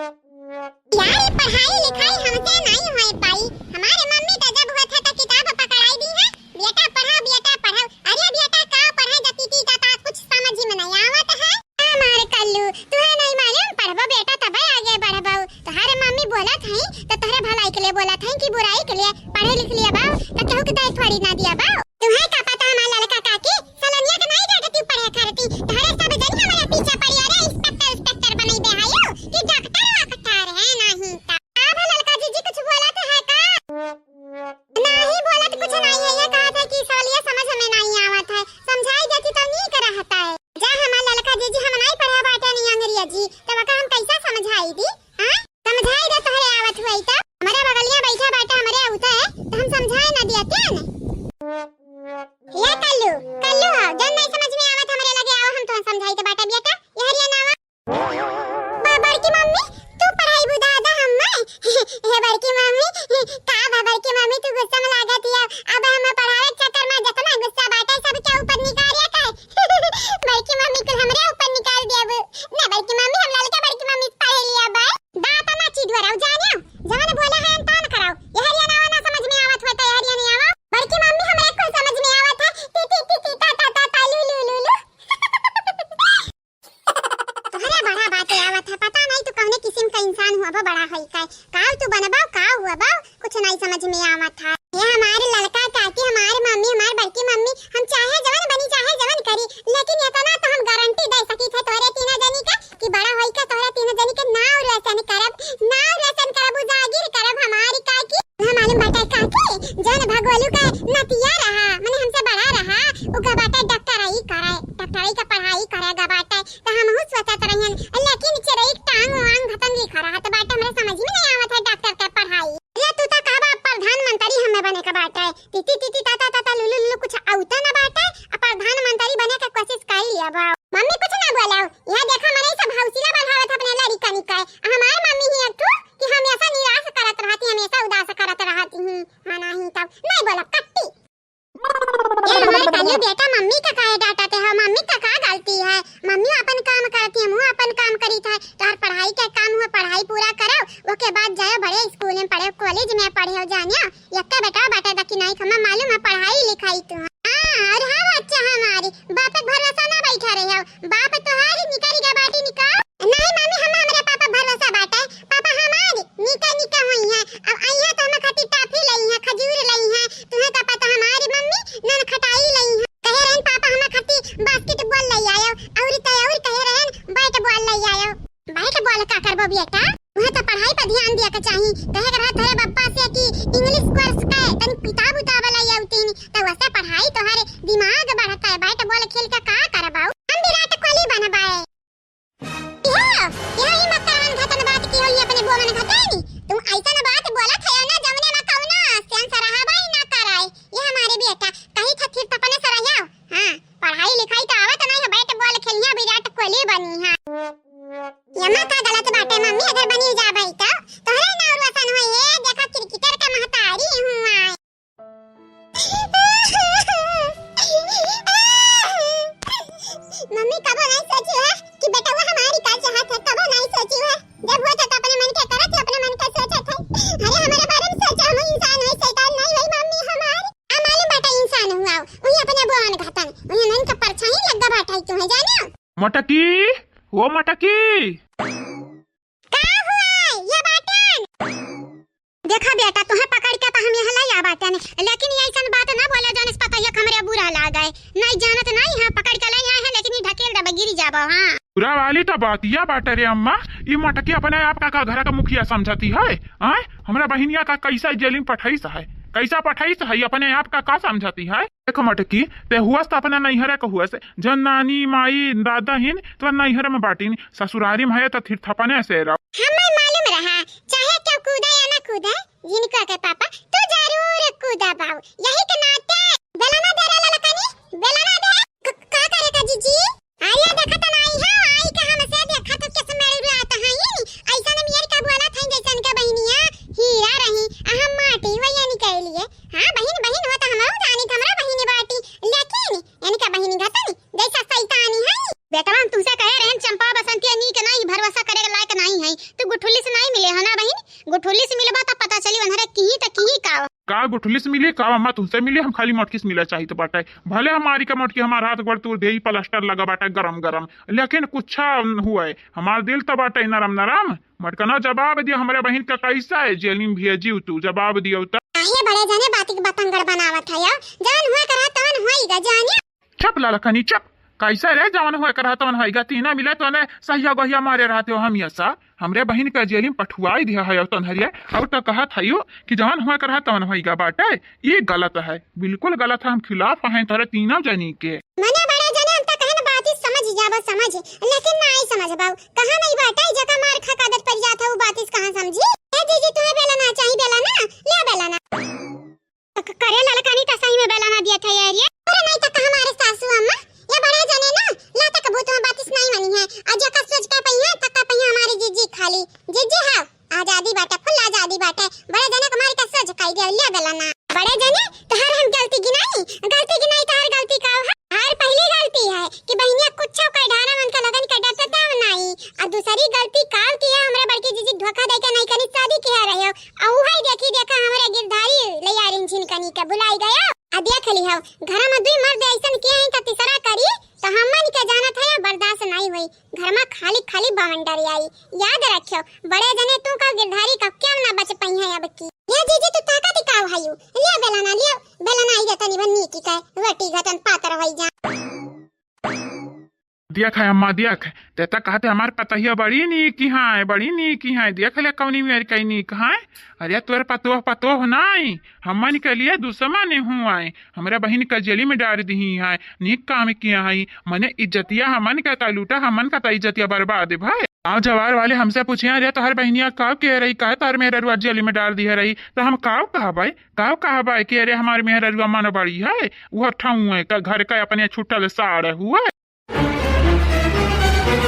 यार पढ़ाई लिखाई हमसे नहीं हो पाई। हमारे मम्मी तो जब हुआ था तो किताब पकड़ाई दी है, बेटा पढ़ाओ। अरे बेटा का पढ़ाई जाती थी ता कुछ समझ ही में नहीं आवत है। हमारे कल्लू तुम्हें नहीं मालूम पढ़बो बेटा तब आगे बढ़बो। तुम्हारे मम्मी बोलत है तो तोहरे भलाई के लिए बोलत है कि बुराई के लिए पढ़े लिख लिया बाऊ तो कहू के दाई थोड़ी ना दिया बाऊ। तुम्हें का पता हमारा लड़का काकी सलनिया के नहीं जाती पढ़े करती तुम्हारे सब जन हमारे पीछे पड़ी। अरे इंस्पेक्टर बनी दे आयो कि डॉक्टर है नहीं ता अब लड़का जी कुछ बोला तो है का नहीं बोला तो कुछ नहीं है। ये कहा था कि सवालिया समझ में नहीं आवत है, समझाई जाती तो नहीं कर रहता है। जा हमारा लड़का जी हम नहीं पढ़ा बाटा नहीं अंग्रेजी तब का हम कैसा समझाई दी। हां समझाई दे तोहरे आवत हुई त हमारे बगलिया बैठा बाटा हमारे आवता है तो हम समझाए ना दिया क्या ने। ये कल्लू जन नहीं समझ में आवत हमारे लगे आओ हम तो समझाई के बाटा बेटा ये हरिया नावा बाबर की मम्मी तू पढ़ाई बुदा दा हम्मे हे बड़की मम्मी का बाबर की मम्मी तू गुस्सा में लागत है। अब हम पढ़ावे चक्कर में जितना गुस्सा बाटा सब के ऊपर निकाल या का बड़की मम्मी को हमरे ऊपर निकाल देब ना। बड़की मम्मी हम लड़का बड़की मम्मी पढ़े लिया बा दाता ना चीज धराओ जानियो जवन बोला है तान कराओ। ये हरिया नावा ना समझ में आवत होता है हरिया नहीं आवा बड़की मम्मी हमरे को समझ में आवत है ती ता लू तुम्हारा बड़ा बात आवत है पता नहीं तू कौने किस्म का इंसान हुआ बा बड़ा है का तू बनबा का हुआ बा कुछ नहीं समझ में आवत है। ये हमारे लड़का काकी हमारे मम्मी हमारे बड़की मम्मी हम चाहे जवन बनी चाहे जवन करी लेकिन इतना तो हम गारंटी दे सकी थे तोरे तीन जनी का कि बड़ा होई का तोरे तीन जनी के नाव रोशन करब उजागिर करब हमारी काकी। हम मालूम बाटा काकी जन भगवालू का नतिया रहा माने हमसे बड़ा रहा उका बाटा डॉक्टराई का पढ़ाई करेगा बाटा तो हम हुस सोचत रहन लेकिन चरई टांग वांग खतम लिखा रहा तो बाटा हमरे समझ में नहीं आवत है डॉक्टर का पढ़ाई। ये तू ता कहबा प्रधानमंत्री हमें बने का बाटा है ती ता लुलु कुछ आउता ना बाटा प्रधानमंत्री बने का कोशिश कर लिया बा। मम्मी कुछ ना बोलाओ यहां देखा मने सब हौसला बढ़ावत अपने लड़का निकाय हमारे मम्मी ही तू कि हमेशा निराश करत रहती हमेशा उदास करत रहती हूं हां नहीं तब नहीं बोला कट्टी। ये हमारे कल्लू बेटा मम्मी का काहे डांटते हो मम्मी का का गलती है मम्मी अपन काम करती है मुंह अपन काम करी था तार पढ़ाई का काम हुआ पढ़ाई पूरा करो ओके बाद जाओ बड़े स्कूल में पढ़े कॉलेज में पढ़े हो जानिया यक्का बेटा बाटा दकी नहीं खमा मालूम है पढ़ाई लिखाई तो और हां बच्चा हमारी बाप पे भरोसा ना बैठा रहे हो बाप तोहारी निकली गा बाटी निकाल नहीं मम्मी हम हमारे पापा भरोसा बाटा है पापा हमारी निका हुई है अब आइया तो हम खटी टाफी लई है खजूर लई है तुम्हें का पता हमारी मम्मी नन खटाई लई है कहे रहन पापा हम खटी बास्केटबॉल लई आयो और कहे रहन बैट बॉल लई आयो। बैट बॉल का करबो बेटा वह तो पढ़ाई पर ध्यान दिया के चाहिए कहे रहा तेरे पप्पा से कि इंग्लिश कोर्स का तन किताब लई आउती तो वैसे पढ़ाई तोहरे दिमाग बढ़ता है बैट बॉल खेल के का करबाऊ हम विराट कोहली बनबाए। ये मकान घटन बात की होई अपने बोमन घटाई तुम ऐसा ना बात बोलत है ना जमने में कौना सेंस रहा भाई ना कराए। ये हमारे बेटा कहीं था फिर तपने सरया हां पढ़ाई लिखाई का आवत नहीं है बैट बॉल खेलिया विराट कोहली बनी है यमा का गलत बात है मम्मी अगर बनी जा भाई तो तोहरे नाम रोशन होई है देखा क्रिकेटर का महतारी हूं आए। मम्मी कब नहीं सोची है कि बेटा वो हमारी का चाहत है कब नहीं सोची है जब वो तो अपने मन के करत है अपने मन का सोचा था अरे हमारे बारे में सोचा हम इंसान है शैतान नहीं भाई मम्मी हमारी मालूम बेटा इंसान हुआ वही अपने बोन घटन वही नन का परछाई लगा बैठा तुम्हें जाने मटकी वो मटकी का हुआ ये बाटन देखा बेटा तुम्हें पकड़ के तो हम यहां लाया बाटन लेकिन ये ऐसा बात ना बोला जाने से पता है हमरे बुरा लागा है नहीं जानत नहीं है पकड़ के लाया है लेकिन ये ढकेल दबा गिर जाबो हां पूरा वाली तो बातिया बाटे रे अम्मा ये मटकी अपने आप का घर का मुखिया समझती है आए हमरा बहिनिया का कैसा जेलिंग पठाई है कैसा पठाई है अपने आप का समझती है। देखो मटकी ते हुआ तो अपना नैहरा का हुआ से जन नानी माई दादा हिन तो नैहरा में बाटी ससुरारी में है तो फिर थपने से रहो हमें मालूम रहा चाहे क्यों कूदा या ना कूदा जिनका के पापा तो जरूर कूदा बाऊ यही के नाते बेलना दे रे ललकनी बेलना दे का करेगा जीजी आया देखा तो नहीं है आई का हमसे देखा तो कैसे मेरे आता है ये ऐसा ने मेरे का बोला था जैसे इनका बहनिया हीरा रही हम माटी वही निकलिए हां बहन होता हम जानी हमरा बहनी बाटी लेकिन इनका बहनी घटनी जैसा शैतानी है बेटा हम तुमसे कह रहे हैं चंपा बसंती नी के नहीं भरोसा करे लायक नहीं है तू गुठुली गुठली से मिली का अम्मा तुमसे मिली हम खाली मोटकी से मिला चाहिए बाटे भले हमारी का मोटकी हमारा हाथ गोड़ तू दे प्लास्टर लगा बाटे गरम गरम लेकिन कुछ हुआ है हमार दिल तो बाटे नरम नरम मटकना जवाब दिया हमारे बहन का कैसा है जेल में भेजी तू जवाब दियो तो काहे बड़े जने बाती के बतंगड़ बनावत है जान हुआ करा तवन होईगा जानिया चप ललकनी चप कैसे रे जवन हुआ करा तवन होईगा तीना मिले तो ने सहिया गहिया मारे रहते हो हम ऐसा हमरे बहन का जेल में पठुआई दिया है तनहरिया और तो कहा था यो कि जवन हुआ करा तवन होईगा बाटे ये गलत है बिल्कुल गलत है हम खिलाफ हैं तोरे तीनों जनी के मने बड़े जने हम त कहन बात समझ जाबो समझ लेकिन नहीं समझ बाऊ कहां नहीं बाटे जका मार खा आदत पड़ जात है वो बात कहां समझी ए जीजी तुम्हें बेला ना चाहिए बेला ना ले बेला ना करे ललकानी त सही में बेला ना दिया था यार ये अरे नहीं त हमारे सासू अम्मा ये बड़े जने ना लाता कबूत में बात नहीं मानी है आज का सोच के पहिया तक पहिया हमारी जीजी खाली जीजी हां आजादी बाटे फुल आजादी बाटे बड़े जने हमारी का सोच काई दे ले बेला ना बड़े जने तोहर हम गलती गिनाई तोहर गलती का हर पहली गलती है कि बहनिया कुछ का ढाना मन का लगन का डरता था नहीं और दूसरी गलती काल की है हमरा बड़की जीजी धोखा दे के नहीं कनी शादी किया रहे हो औ है देखा हमरा गिरधारी ले यारिन छिन कनी के बुलाई गया आ देख ली हो घर में दुई मर्द ऐसन के हैं त तीसरा करी तो हमन के जाना था बर्दाश्त नहीं हुई घर में खाली खाली बवंडर आई याद रखियो बड़े जने तू का गिरधारी का क्या ना बच पई है अब की ये जीजी तू ताकत दिखाओ हायू ले बेला ना आई जाता नि बन्नी की का रोटी घटन पातर होई जा देख है अम्मा देख तेता कहते हमार पतहिया बड़ी नी की है बड़ी नी की है देख ले कौनी मेरी कहीं नी कहाँ अरे तोर पतोह नहीं हमन के लिए दुश्मन हुआ है हमारे बहन का जेली में डाल दी है नीक काम किया है मने इज्जतिया हमन का लूटा हमन का इज्जतिया बर्बाद भाई गाँव जवार वाले हमसे पूछे अरे तोहर बहनिया काव कह रही कहे तार मेहरुआ जेली में डाल दी है रही तो हम काव कहा भाई कि अरे हमारे मेहरुआ मन बड़ी है वह ठाऊ है का घर का अपने छुट्टल साड़ हुआ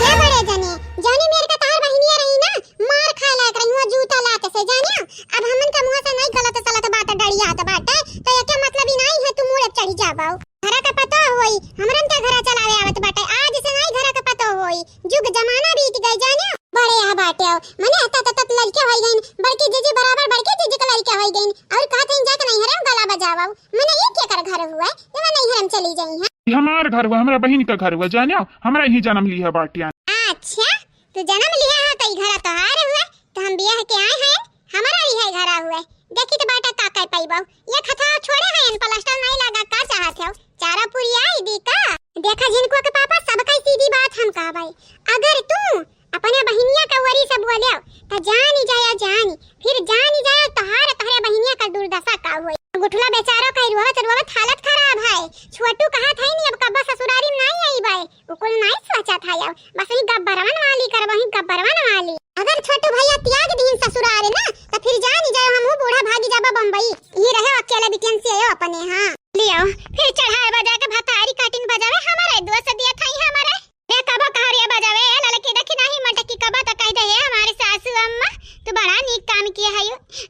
ये बड़े जने जाने मेरे का तार बहनिया रही ना मार खा ला कर मुंह जूता लात से जानिया अब हमन का मुंह से नहीं गलत सलत बात डरिया त बाटे तो ये मतलब ही नहीं है तू मुंह चढ़ी जाबाओ घर का पता होई हमरन का घर चलावे आवत बाटे आज से नहीं घर का पता होई जुग जमाना बीत गई जानिया बड़े आ बाटे मने तत लड़के होई गइन बड़की जीजी बराबर बड़की जीजी का लड़के होई गइन और कहत हैं जाके नहीं हरम गला बजावाओ मने ये क्या कर घर हुआ जब नहीं हरम चली जाई है हमार घर हुआ हमारा बहन का घर हुआ जानियो हमरा ही जन्म लिया बाटिया अच्छा तू जन्म लिया है तो घर तो हार हुआ तो हम बियाह के आए हैं हमारा ही है घर हुआ देखी तो बाटा का कह पाइबो ये खथा छोड़े हैं प्लास्टर नहीं लगा का चाहत हो चारा पूरी आई दी का देखा जिनको के पापा सब का सीधी बात हम कह भाई अगर तू अपने बहनिया का वरी सब बोले तो जानी फिर जानी जाए तोहरे बहनिया का दुर्दशा का होई गुठला बेचारो का रोवत हालत खराब है छोटू कहा था नहीं अब कब्बा ससुरारी में नहीं आई भाई उकुल नहीं सोचा था यार बस ही गब्बरवन वाली करवही गब्बरवन वाली अगर छोटू भैया त्याग दिन ससुरारे ना तो फिर जानी जाए हम बूढ़ा भागी जाबा बम्बई ये रहे अकेले बिटियन से आयो अपने हां लियो फिर चढ़ाए बजा के भतारी काटिन बजावे हमारे दोस्त दिया था हमारे रे कबा कहरिया बजावे ललके देखी नहीं मटकी कबा त कह दे हमारे सासू अम्मा तो बड़ा नीक काम किया है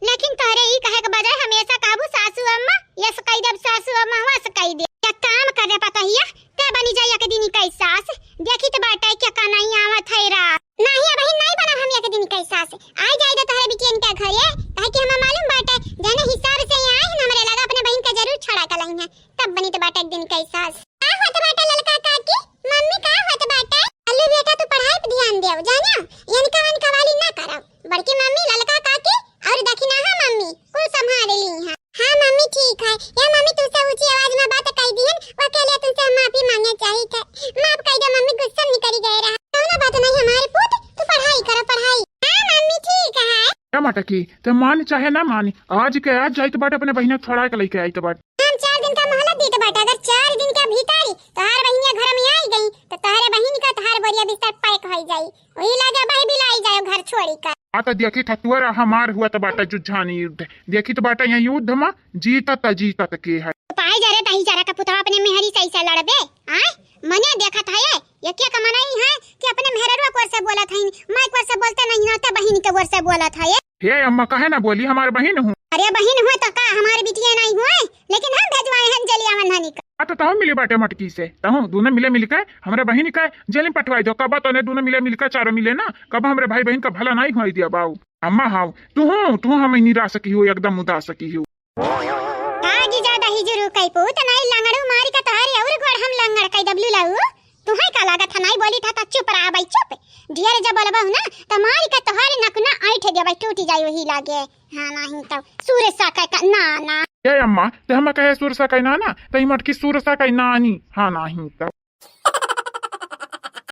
लेकिन तोरे ही कहे के बजाय हमेशा काबू सासू अम्मा ये सकाई दब सासू अम्मा हुआ सकाई दे क्या काम करे पता हिया ते बनी जाया के दिन का सास देखी तो बाटा क्या का नहीं आवत है रा नहीं बहन नहीं बना हम या के दिन का सास आ जाए तो तोरे बिटियन का घरे काहे कि हमें मालूम बाटा जने हिसाब से आए हैं हमरे लगा अपने बहन का जरूर छड़ा का लई है तब बनी तो बाटा एक दिन का सास का होत बाटा ललका काकी मम्मी का होत बाटा अल्लू बेटा तू पढ़ाई पे ध्यान देव जाना यानी का वाली ना करब बड़की मम्मी ललका काकी और दखिना हां मम्मी कुल संभाल ली है हां मम्मी ठीक है या मम्मी तुमसे ऊंची आवाज में बात कह दीहन वो के लिए तुमसे माफी मांगना चाहिए था माफ कर दो मम्मी गुस्सा नहीं करी गए रहा कौन बात नहीं हमारे पुत तू पढ़ाई कर पढ़ाई हां मम्मी ठीक है क्या मटकी तो मान चाहे ना मान आज के आज जाई तो बाट अपने बहन छोड़ा के लेके आई तो बाट हम 4 दिन का मोहलत दी तो बाट अगर 4 दिन के भीतर तोहार बहनिया घर में आई गई तो तोहरे बहन का तोहार बोरिया बिस्तर पैक हो जाई वही लगे भाई बिलाई जाओ घर छोड़ी कर आता देखी थतुअर हमार हुआ तो बाटा जुझानी युद्ध देखी तो बाटा यहाँ युद्ध में जीतत के है पाए जा रे तही चारा का पुतवा अपने मेहरी सही से लड़बे हां मने देखा था ये क्या कमाना ही है कि अपने मेहरवा को से बोला था मैं को से बोलते नहीं ना तो बहन के से बोला था ये हे अम्मा कहे ना बोली हमारे बहन हूँ अरे बहन हुए तो का हमारी बिटिया नहीं हुए लेकिन हम भेजवाए हैं जलिया मनहानी का तो तहु मिले बाटे मटकी से तहु दोनों मिले मिलकर हमारे बहन का जेल में पठवाई दो कब तो दोनों मिले मिलकर चारों मिले ना कब हमारे भाई बहन का भला नहीं हुआ दिया बाऊ अम्मा हाउ तू हम निराश की हो एकदम उदास की हो कई पुत नहीं लंगड़ू मारी का तोहरी और गोड़ हम लंगड़ कई डब्लू लाऊ तू है का लागत नहीं बोली था चुप रहा भाई चुप ढेर जब बोलबा ना त मारी का तोहरे नकना ऐठ दे भाई टूटी जाई वही लागे हां नहीं तो सूर्य सा का ना ना ये अम्मा ते हम कहे सुरसा कई ना ना तई मटकी सुरसा कई नानी हाँ नहीं तो